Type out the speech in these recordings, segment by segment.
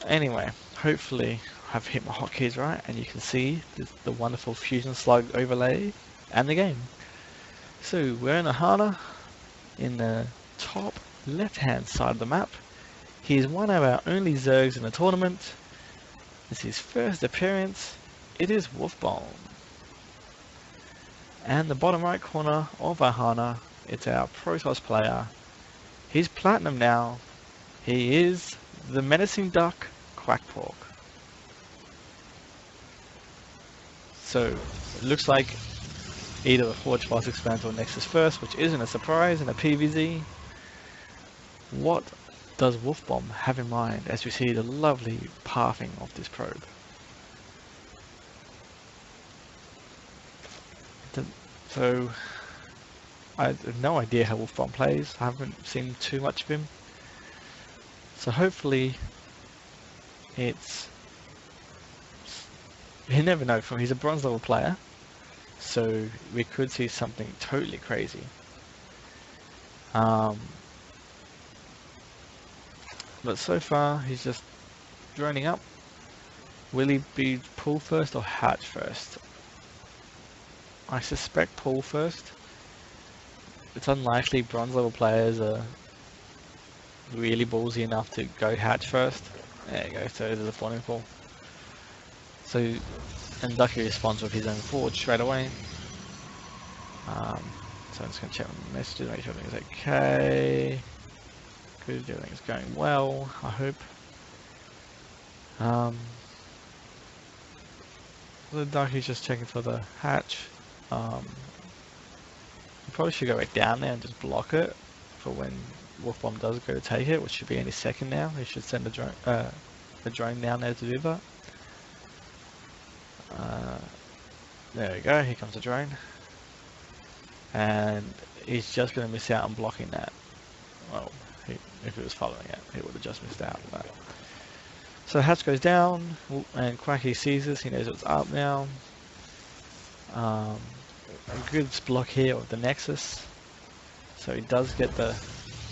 Anyway, hopefully I've hit my hotkeys right and you can see the wonderful Fusion Slug overlay and the game. So we're in a Hana in the top left hand side of the map. He is one of our only zergs in the tournament. It's his first appearance. It is Wolfbomb. And the bottom right corner of our Hana, it's our protoss player. He's platinum now. He is the menacing duck, Quackpork. So it looks like either the Forge Fast expands or Nexus first, which isn't a surprise in a PvZ. What does Wolfbomb have in mind as we see the lovely pathing of this probe? So I have no idea how Wolfbomb plays. I haven't seen too much of him. So hopefully it's... You never know, he's a bronze level player. So we could see something totally crazy. But so far he's just droning up. Will he be pull first or hatch first? I suspect pull first. It's unlikely bronze level players are really ballsy enough to go hatch first. There you go, so there's a spawning pool. So, and Ducky responds with his own forge straight away. So I'm just going to check my messages, make sure everything's okay. Good, everything's going well, I hope. The Ducky's just checking for the hatch. You probably should go right down there and just block it for when Wolfbomb does go to take it, which should be any second now. He should send a drone down there to do that. There we go, here comes the drone. And he's just going to miss out on blocking that. Well, if he was following it, he would have just missed out on that. So the hatch goes down, and Quacky sees this, he knows what's up now. A good block here with the Nexus. So he does get the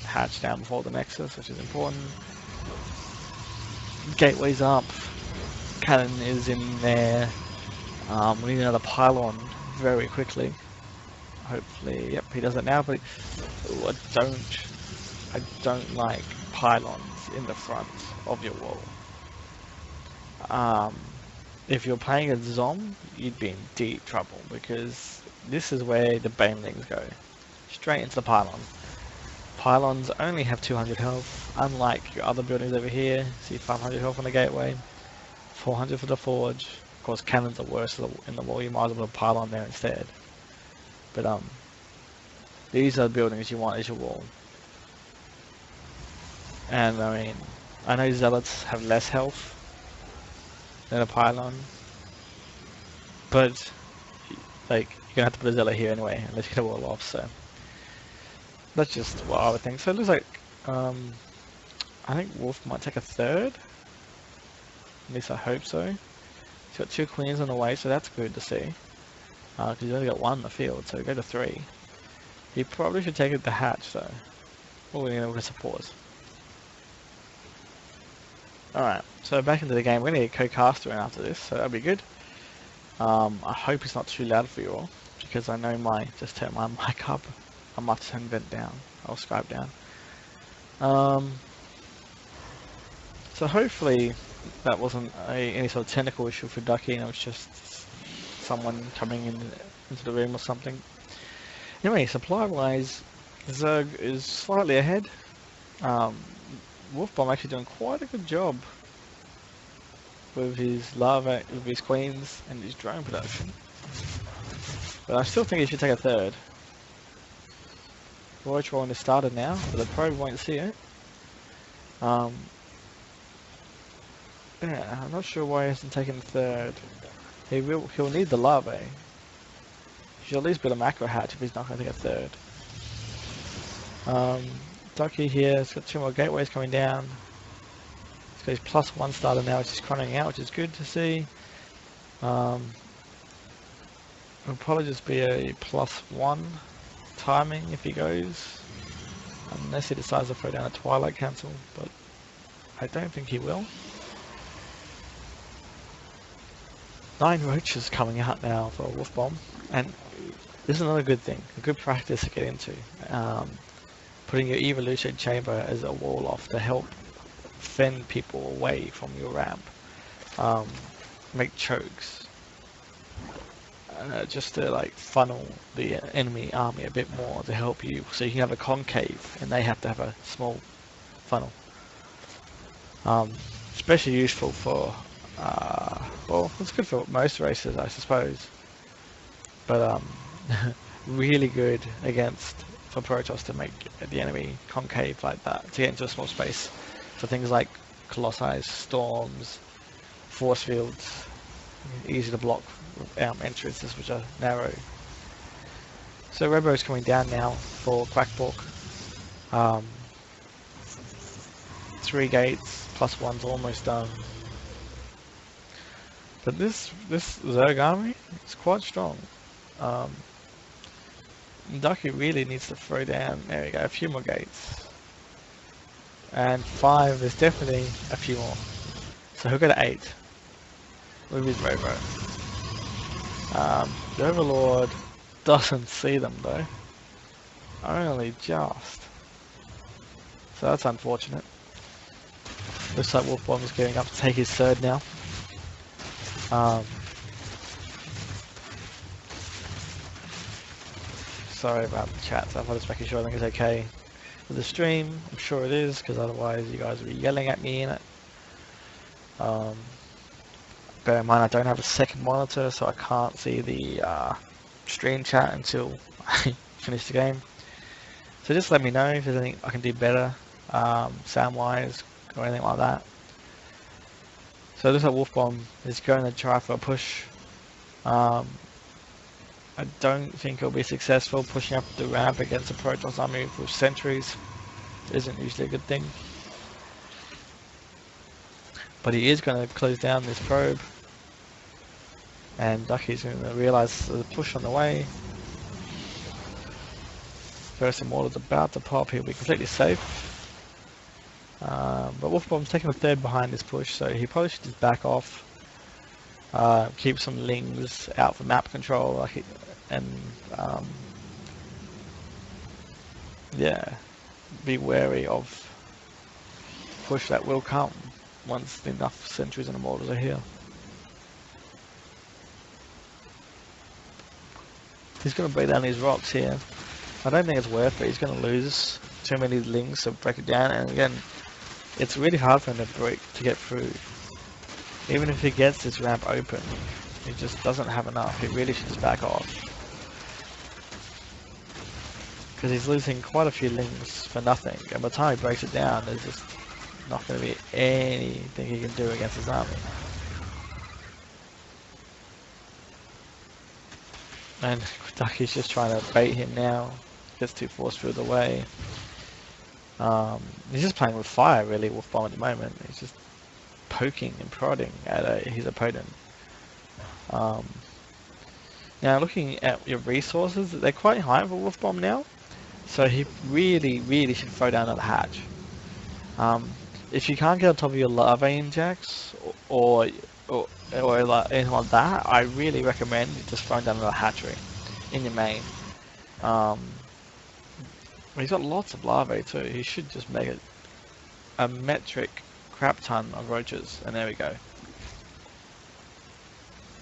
hatch down before the Nexus, which is important. Gateway's up. Cannon is in there. We need another pylon very quickly. Hopefully, yep, he does it now, but ooh, I don't like pylons in the front of your wall. If you're playing a Zom, you'd be in deep trouble because this is where the banelings go. Straight into the pylon. Pylons only have 200 health, unlike your other buildings over here. See 500 health on the gateway, 400 for the forge. Of course, cannons are worse in the wall, you might as well put a pylon there instead. But these are the buildings you want as your wall. And I mean, I know zealots have less health than a pylon, but like you're gonna have to put a zealot here anyway, unless you get a wall off. So that's just what I would think. So it looks like I think Wolf might take a third. At least I hope so. He's got 2 queens on the way, so that's good to see. Because he's only got 1 in the field, so go to 3. He probably should take it the hatch though. Oh, we're gonna support. Alright, so back into the game. We're gonna get co-caster in after this, so that'll be good. I hope it's not too loud for you all, because I know just turn my mic up. I might turn vent down, or Skype down. So hopefully that wasn't any sort of technical issue for Ducky, and it was just someone coming into the room or something. Anyway, supply-wise, Zerg is slightly ahead. Wolfbomb actually doing quite a good job with his larvae, with his queens, and his drone production. But I still think he should take a third. Voyage rolling has started now, but the probe won't see it. Yeah, I'm not sure why he hasn't taken the third. He'll need the larvae. He should at least build a macro hatch if he's not going to take a third. Ducky here has got 2 more gateways coming down. He's got his +1 starter now, which is chroning out, which is good to see. It'll probably just be a +1 timing if he goes, unless he decides to throw down a Twilight Cancel, but I don't think he will. 9 roaches coming out now for Wolfbomb, and this is another good thing, a good practice to get into. Putting your evolution chamber as a wall off to help fend people away from your ramp. Make chokes. Just to like funnel the enemy army a bit more to help you, so you can have a concave and they have to have a small funnel. Especially useful for, well, it's good for most races, I suppose, but really good for protoss to make the enemy concave like that, to get into a small space for things like colossi, storms, force fields, easy to block entrances which are narrow. So Robo is coming down now for Quackpork. 3 gates plus 1's almost done. But this Zerg army is quite strong. Ducky really needs to throw down, there we go, a few more gates. And 5 is definitely a few more. So he'll go to 8 with his Robo. The Overlord doesn't see them though. Only just. So that's unfortunate. Looks like Wolfbomb is getting up to take his 3rd now. Sorry about the chat, so I'm just making sure everything is okay with the stream. I'm sure it is, because otherwise you guys will be yelling at me in it. Bear in mind I don't have a second monitor, so I can't see the stream chat until I finish the game. So just let me know if there's anything I can do better, sound wise or anything like that. So it looks like Wolfbomb is going to try for a push. I don't think he'll be successful pushing up the ramp against a Protoss army with sentries. Isn't usually a good thing. But he is going to close down this probe. And Ducky's going to realise there's a push on the way. First Immortal's about to pop, he'll be completely safe. But Wolfbomb's taking a 3rd behind this push, so he probably should just back off. Keep some lings out for map control, yeah, be wary of push that will come once enough sentries and immortals are here. He's going to break down these rocks here. I don't think it's worth it. He's going to lose too many lings to break it down, and again, it's really hard for him to get through. Even if he gets this ramp open, he just doesn't have enough. He really should just back off, because he's losing quite a few lings for nothing, and by the time he breaks it down, there's just not going to be anything he can do against his army. And Ducky's just trying to bait him now. Gets 2 force field away. He's just playing with fire really, Wolfbomb at the moment. He's just poking and prodding at his opponent. Now looking at your resources, they're quite high for Wolfbomb now. So he really should throw down another hatch. If you can't get on top of your lava injects or like anything like that, I really recommend just throwing down another hatchery in your main. He's got lots of larvae too. He should just make it a metric crap ton of roaches, and there we go.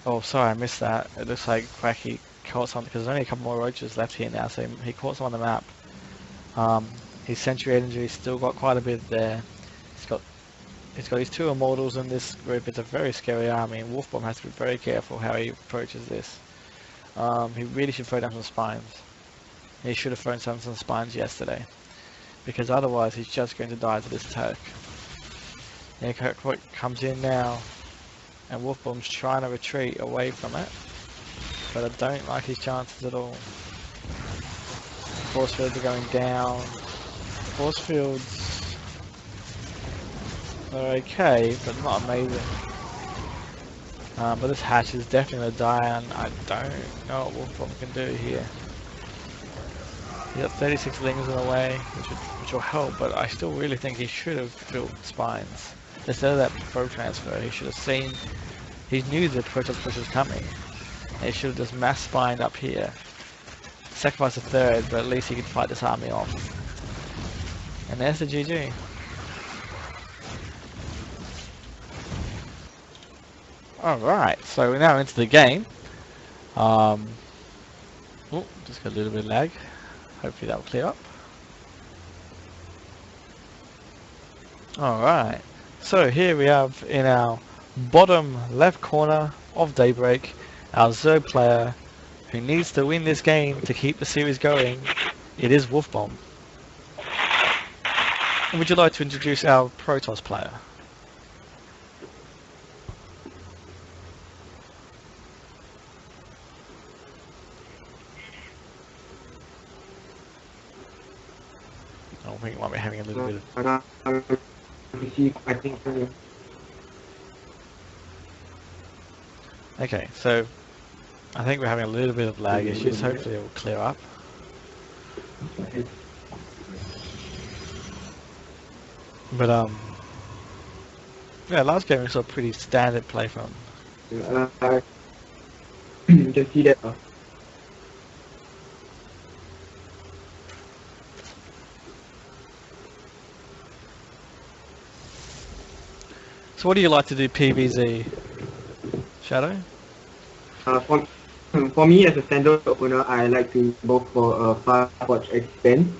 Oh, sorry, I missed that. It looks like Quacky caught some, because there's only a couple more roaches left here now, so he caught some on the map. His sentry energy still got quite a bit there. He's got his 2 immortals in this group. It's a very scary army, and Wolfbomb has to be very careful how he approaches this. He really should throw down some spines. He should have thrown some spines yesterday, because otherwise he's just going to die to this Turk. And Quackpork comes in now, and Wolfbomb's trying to retreat away from it, but I don't like his chances at all. Force fields are going down. Force fields are okay, but not amazing. But this hatch is definitely going to die, and I don't know what Wolfbomb can do here. He got 36 lings in the way, which will help, but I still really think he should have built spines. Instead of that probe transfer, he should have seen He knew the protoss push was coming. And he should have just mass spined up here. Sacrifice a third, but at least he could fight this army off. And there's the GG. Alright, so we're now into the game. Oh, just got a little bit of lag. Hopefully that will clear up. Alright, so here we have in our bottom left corner of Daybreak our zerg player who needs to win this game to keep the series going. It is Wolfbomb. Would you like to introduce our Protoss player? I think we might be having a little bit of... Okay, so I think we're having a little bit of lag issues. Hopefully it will clear up. But yeah, last game we saw pretty standard play from. You can see that. So what do you like to do PvZ, Shadow? For me as a standard opener, I like to go for a fast watch extend.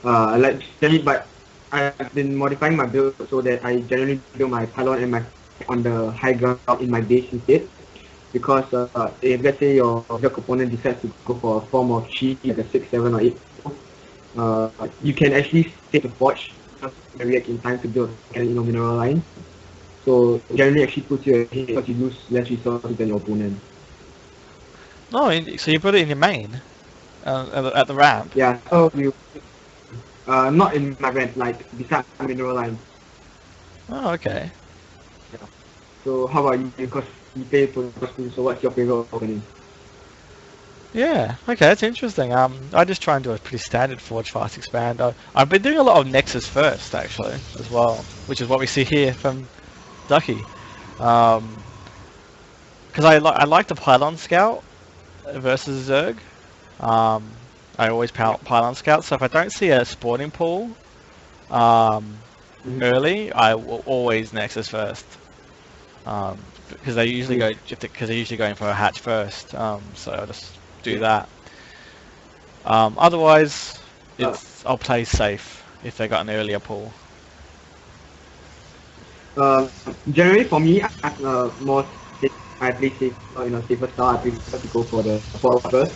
I like generally, but I've been modifying my build so that I generally build my pylon and my on the high ground in my base instead. Because if let's say your opponent decides to go for a form of chi like a 6, 7 or 8, you can actually save the forge and react in time to build a mineral line. So generally actually puts you ahead because you lose less resources than your opponent. No, so you put it in your main at the ramp. Yeah. So you not in my ramp, like beside the mineral line. Oh, okay. Yeah. So how about you? Because you pay for the so what's your favorite opening? Yeah, okay, that's interesting. I just try and do a pretty standard Forge Fast Expand. I've been doing a lot of Nexus first, actually, as well, which is what we see here from Ducky. Because I like the Pylon Scout versus Zerg. I always Pylon Scout, so if I don't see a spawning pool early, I will always Nexus first. Because they usually go, because they're usually going for a hatch first, so I'll just do that. Otherwise, I'll play safe if they got an earlier pool. Generally for me, more I play safe, safer style. I prefer to go for the forward first.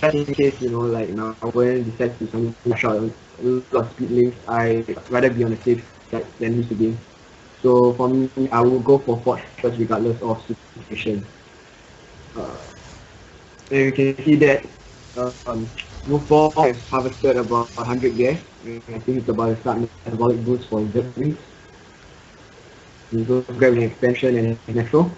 Just in case like when decides to something short, a lot of speed links, I'd rather be on the safe side than lose the game. So for me, I will go for forge first regardless of situation. And you can see that Wolfbomb has harvested about 100 gas. I think it's about a start metabolic boost for the wings. You go grab an expansion and a natural.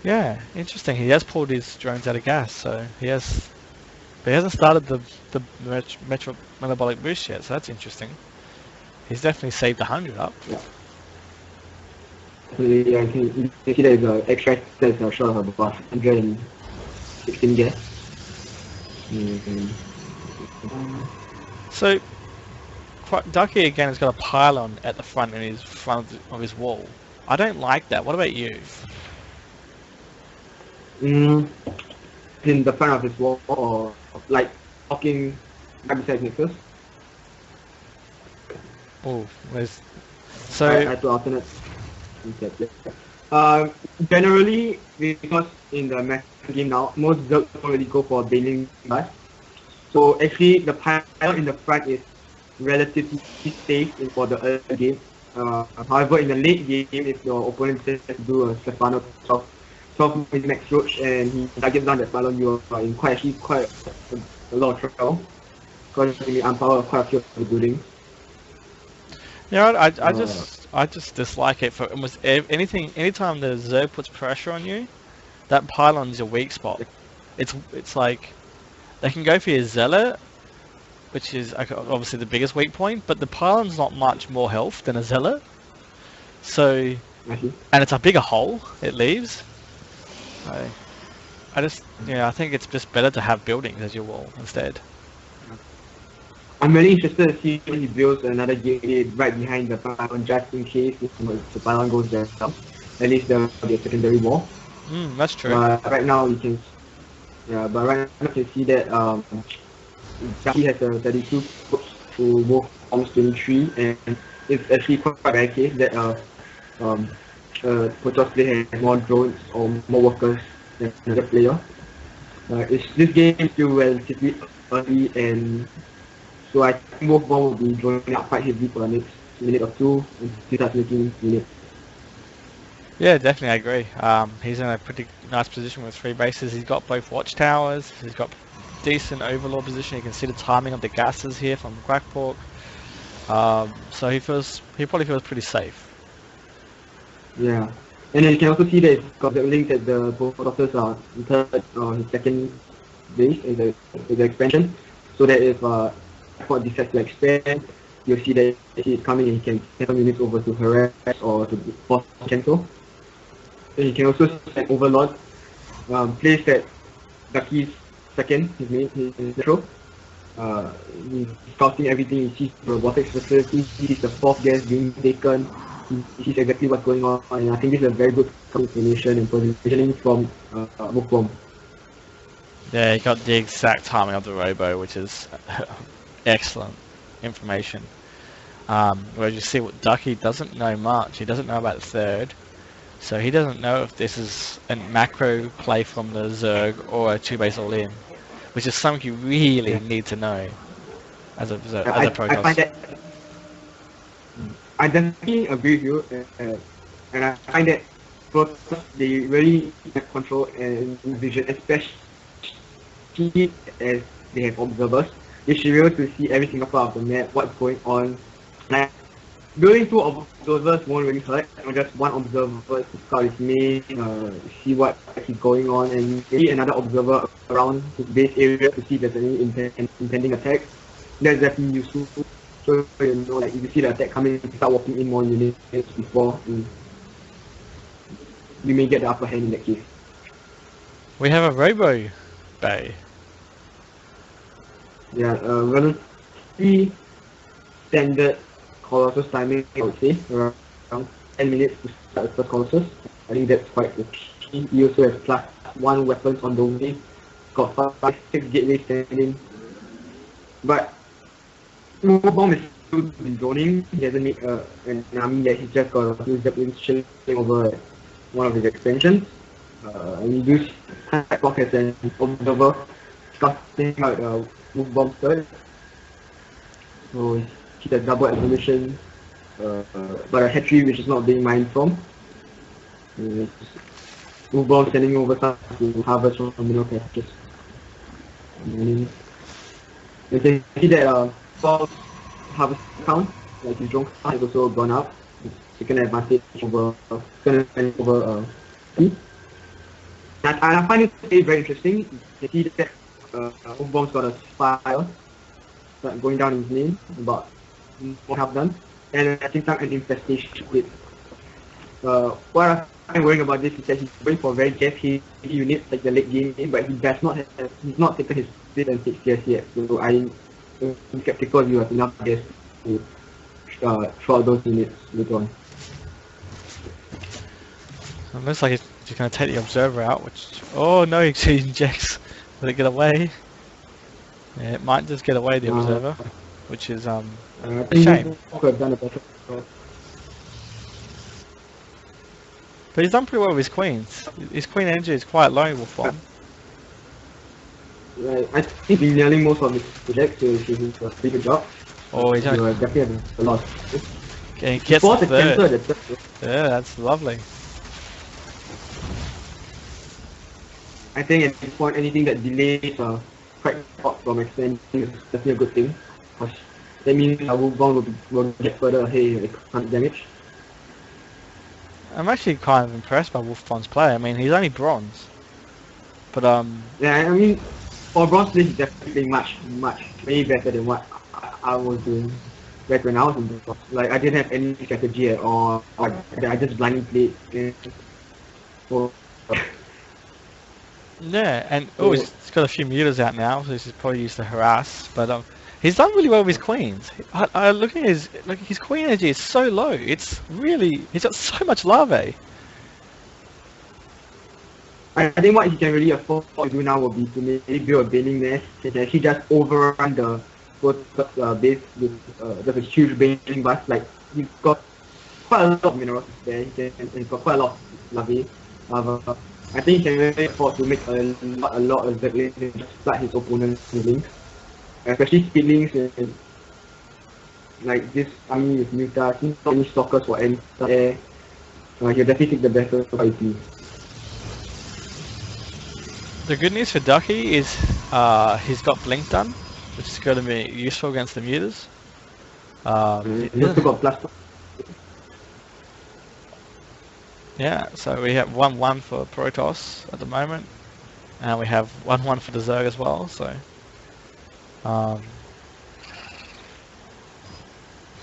Yeah, interesting. He has pulled his drones out of gas, so he has, but he hasn't started the metro metabolic boost yet. So that's interesting. He's definitely saved 100 up. Yeah. So yeah, you can see there's an extract that's a short of about 116 gas. So Ducky again has got a pylon at the front of his wall. I don't like that. What about you? In the front of his wall, or like walking right beside Nexus. Oh, where's so? I had to alternate. Generally, because in the meta game now, most zergs don't really go for bailing guys. So actually, the pylon in the front is relatively safe for the early game. However, in the late game, if your opponent decides to do a Stefano 12 with max roach and he targets down that pylon, you are in quite a lot of trouble. Because you unpower quite a few of the buildings. Yeah, I just dislike it for almost anytime the Zerg puts pressure on you, that pylon is a weak spot. It's like they can go for your Zealot, which is obviously the biggest weak point, but the pylon's not much more health than a Zealot. So, I see. and it's a bigger hole it leaves. So, I think it's just better to have buildings as your wall instead. I'm really interested to see when he builds another gate right behind the pylon, just in case if the pylon goes down. At least there'll be a secondary wall. That's true. But right now you can, but right now you can see that Jackie has a 32 push to Wolfbomb's 23, and it's actually quite a rare case that protoss player has more drones or more workers than another player. This game is still relatively early, and so I think Wolfbomb will be droning up quite heavily for the next minute or two until start making minutes. Yeah, definitely, I agree. He's in a pretty nice position with 3 bases. He's got both watchtowers. He's got decent overlord position. You can see the timing of the gases here from Quackpork. So he probably feels pretty safe. Yeah, and then you can also see that it's got the link that the protoss are in third or his second base in the expansion, so that if Quackpork decides to expand, you'll see that he's coming and he can send some units over to harass or to force cancel. And he can also send overlord, place that Ducky's second, his natural. He's scouting everything. He sees the robotics facility, he sees the 4th gas being taken, he sees exactly what's going on, and I think this is a very good information and positioning from Wolfbomb. Yeah, he got the exact timing of the robo, which is excellent information. Whereas you see what Ducky doesn't know much. He doesn't know about the 3rd. So he doesn't know if this is a macro play from the Zerg or a 2-base all-in, which is something you really need to know as a protoss. I definitely agree with you, and I find that protoss, they really have control and vision, especially as they have observers. They should be able to see every single part of the map, what's going on. Like, building 2 observers won't really hurt, or just 1 observer to scout his main, see what is going on, and maybe another observer around his base area to see if there's any impending attack. That's definitely useful. So you know, like if you see the attack coming, you start walking in more units before you may get the upper hand in that case. We have a robo bay. Yeah, relatively standard Colossus timing, I would say, around 10 minutes to start the first Colossus. I think that's quite okay. He also has +1 weapons on the way, got 5-6 gateways standing. But Wolfbomb is still been droning. He hasn't made an army yet. He's just got a few zeppelins chilling over at one of his expansions. And he used Quackpork as an observer, scouting out Wolfbomb's third. So he's a double ammunition, but a hatchery which is not being mined from. Wolfbomb sending over stuff to harvest from mineral patches. And you can see that harvest count, like his drone count, has also gone up. It's taken advantage over and I find it very interesting. You can see that Wolfbomb's got a spire going down in his name, about more half done, and at the same time an infestation with. What I'm worrying about this is that he's going for very gas heavy units like the late game, but he does not have, he's not taken his 5th and 6th gas yet. So I'm skeptical if you have enough gas to throw out those units later on. So it looks like he's going to take the observer out, which... Oh no, he injects. Will it get away? Yeah, it might just get away, the observer, which is a shame. Could have done a better job. But he's done pretty well with his queens. His queen energy is quite low, Wolfbomb. Right, I think he's nailing most of his projects, so he's doing a pretty good job. Oh, he's definitely having a lot. Okay, he gets the third. Yeah, that's lovely. I think at this point, anything that delays Quackpork from expanding is definitely a good thing. Because that means our Wolfbomb will get further ahead with 100 damage. I'm actually kind of impressed by Wolfbomb's play. I mean, he's only bronze. But, yeah, I mean, for bronze play, he's definitely much way better than what I was doing. back when I was in the top. Like I didn't have any strategy at all. I just blindly played. So, Yeah, and oh, he's got a few mutas out now, so he's probably used to harass. But he's done really well with his queens. I look at his queen energy is so low. It's really he's got so much larvae. I think what he can really afford to do now will be to maybe build a bailing nest and actually just overrun the base with just a huge bailing bus. Like he's got quite a lot of minerals there. He's got quite a lot of larvae. I think he can really afford to make a lot of zerg lanes and just flood his opponent's links. Especially speed links and like this army with mutas, not any stalkers for any air. He'll definitely take the better fight. The good news for Ducky is he's got blink done, which is going to be useful against the mutas. He's also got plus. Yeah, so we have 1-1 for Protoss at the moment, and we have 1-1 for the Zerg as well. So,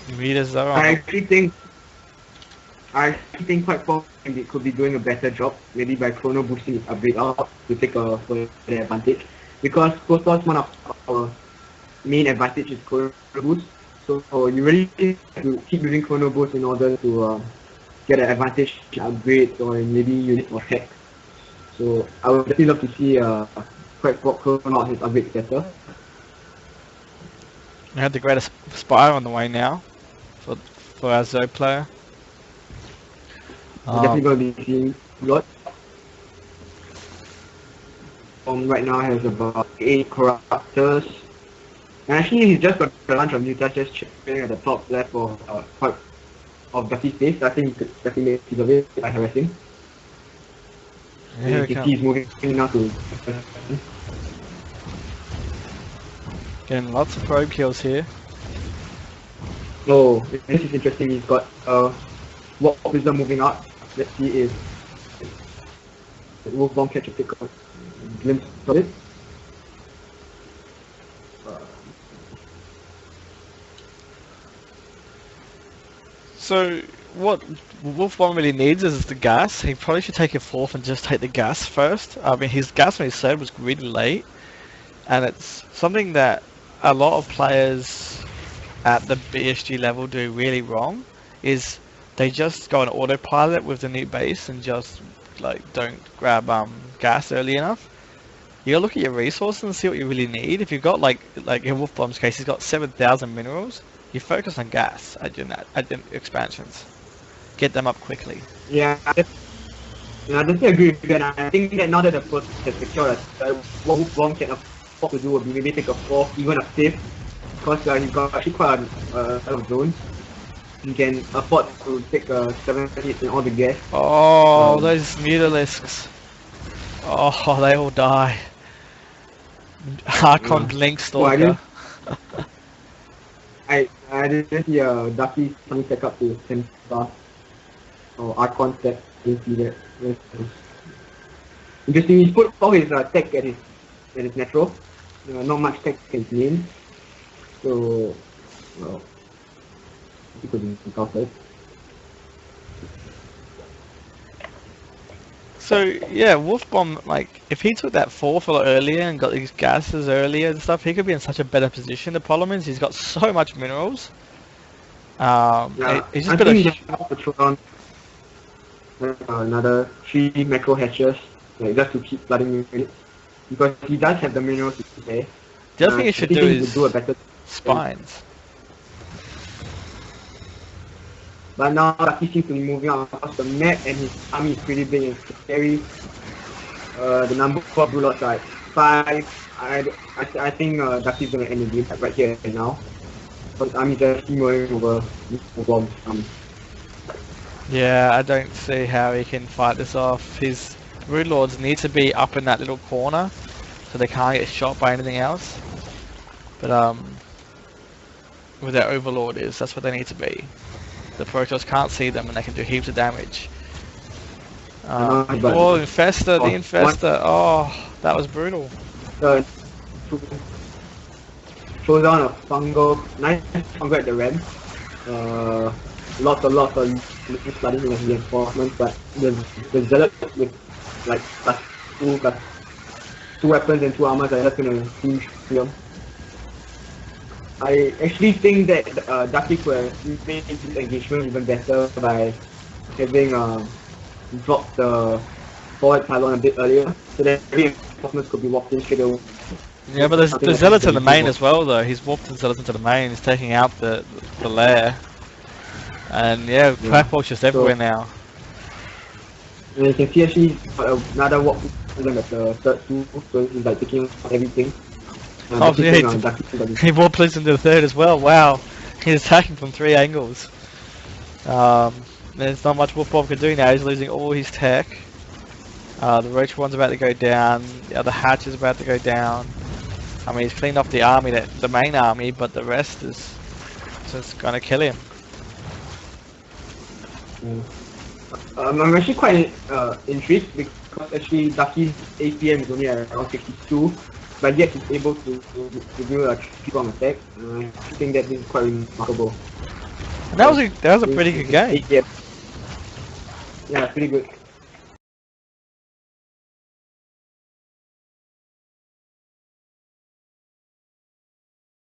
mutas though. I actually think Quackpork could be doing a better job, maybe by chrono boosting his upgrade out to take a further advantage. Because Protoss, one of our main advantage is chrono boost. So you really need to keep using chrono boost in order to get an advantage upgrade, or maybe use it for hack. So I would definitely love to see Quackpork chrono out his upgrade better. We have the greatest spire on the way now for our Zerg player. We're definitely going to be seeing a lot. Right now has about 8 corruptors. And actually he's just got a bunch of mutas just chilling at the top left of Ducky's base. I think he could definitely make use of it by harassing. Here you can see he's moving now to... Getting lots of probe kills here. Oh, this is interesting. He's got Wolfbomb moving out. Let's see if Wolfbomb catch a pick of glimpse of it. So what Wolfbomb really needs is the gas. He probably should take a fourth and just take the gas first. I mean, his gas when he said was really late, and it's something that a lot of players at the BSG level do really wrong. Is they just go on autopilot with the new base and just like don't grab gas early enough. You gotta look at your resources and see what you really need. If you've got like in Wolfbomb's case, he's got 7,000 minerals. You focus on gas at your expansions. Get them up quickly. Yeah, I definitely agree with you. And I think that now that the first has secured, what Wolfbomb can afford to do would be maybe take a fourth, even a fifth, because he's got actually quite a lot of zones. He can afford to take 7 hits and all the gas. Oh, those mutalisks. Oh, they all die. Archon Blink Stalker. I didn't see Ducky coming back up to 10 star. Or Archon step, didn't see that. Interesting, he put all his tech at his natural. Not much tech in his main. So, well, he couldn't counter it. So yeah, Wolfbomb, like if he took that fourth a lot earlier and got these gases earlier and stuff, he could be in such a better position. The problem is he's got so much minerals. Yeah, he's just been to throw on another 3 macro hatches, like just to keep flooding units, because he does have the minerals to play. The other thing he should do is do a better spines. But now Ducky seems to be moving out across the map, and his army is pretty big and scary. The number of bullets are like 5. I think Ducky's gonna end the game right here and now. But his army just steamrolling over bombs. Yeah, I don't see how he can fight this off. His Broodlords need to be up in that little corner, so they can't get shot by anything else. But where their Overlord is, that's what they need to be. The Protoss can't see them and they can do heaps of damage. Oh, Infester, the Infester. Oh, that was brutal. throw down a fungal, nice fungal at the ramp. Lots of flooding in the reinforcements, but the zealot with like two weapons and 2 armors are just gonna push him. I actually think that Ducky could have made this engagement even better by having dropped the forward pylon a bit earlier, so that reinforcements could be walked in straight away. Yeah, but there's zealots in the main as well though. He's warped the zealots into the main, he's taking out the lair. And yeah, Quackpork's just everywhere now. And you can see actually another walk at the third tool, so he's like taking everything. Oh yeah, he warped police into the third as well, wow. He's attacking from 3 angles. There's not much Wolfbomb can do now, he's losing all his tech. The roach one's about to go down, the other hatch is about to go down. I mean, he's cleaned off the army, the main army, but the rest is just gonna kill him. I'm actually quite intrigued because actually Ducky's APM is only at around 62, but yet he's able to do a 3-bomb attack. I think that is quite remarkable. And that was a pretty good game. Yeah, pretty good.